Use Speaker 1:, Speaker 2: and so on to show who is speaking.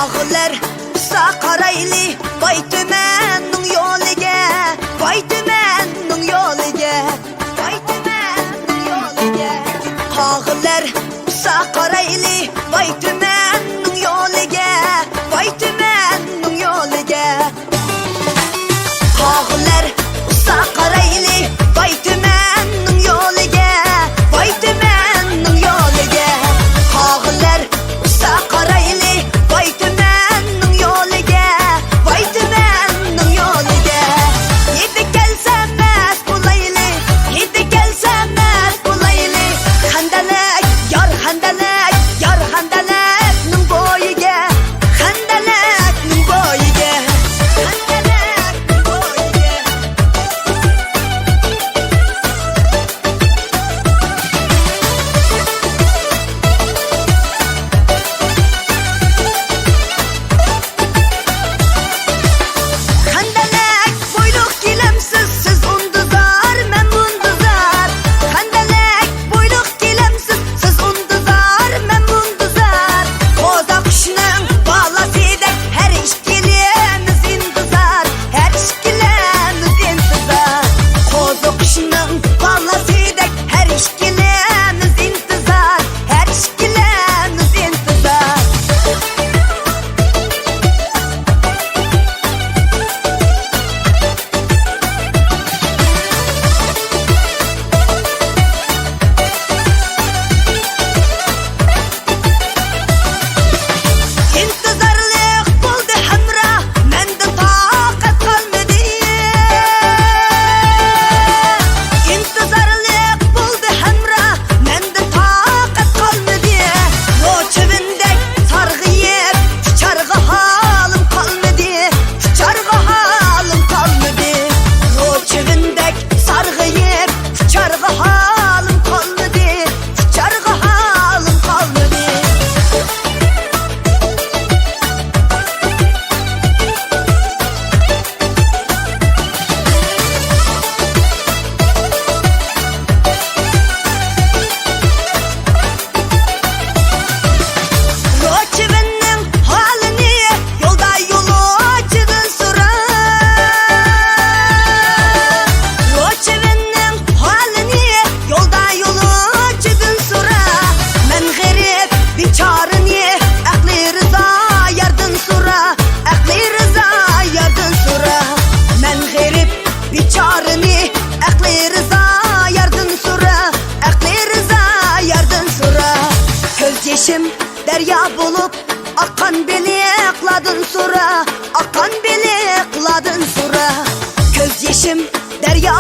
Speaker 1: Ağlar Sakaraylı vay tümenning yo'liga, vay tümenning yo'liga, vay tümenning yo'liga. Ağlar Sakaraylı vay tümenning yo'liga, vay tümenning yo'liga. Ağlar Sakaraylı vay tümenning yo'liga, vay tümenning yo'liga. Ağlar Sakaraylı vay tümenning yo'liga, vay tümenning yo'liga. Yedi kelsem mes bulaylı, yedi kelsem mes bulaylı. Handalak yar handalak, yar handalakning bo'yiga, handalakning bo'yiga, handalakning bo'yiga. Handalak boyluk gilemsiz, siz unduzar, men munduzar. Handalak boyluk gilemsiz, siz unduzar, men munduzar. Qo'za qushning bolasidek her ishkilamiz intizor, her ishkilamiz intizor. Qo'za qushning bolasidek her ishkilamiz intizor, her ishkilamiz intizor. İntizarlık buldu hamra, mende taqat qalmadı. İntizarlık buldu hamra, mende taqat qalmadı. Ro'chivindek sarg'iyib, charg'a halim qalmadı, charg'a halim qalmadı. Ro'chivindek sarg'iyib, charg'a halim qalmadı, charg'a halim qalmadı. Ro'chivinning holini yo'lda yo'lovchidan so'ra. Ro'chivinning holini yo'lda yo'lovchidan so'ra. Men g'arib bechorani aqli rizo yardan so'ra, aqli rizo yardan so'ra. Men g'arib bechorani aqli rizo yardan so'ra, aqli rizo yardan so'ra. Ko'z yeshim daryo bo'lib oqqan beliqladin so'ra, oqqan beliqladin so'ra. Ko'z yeshim daryo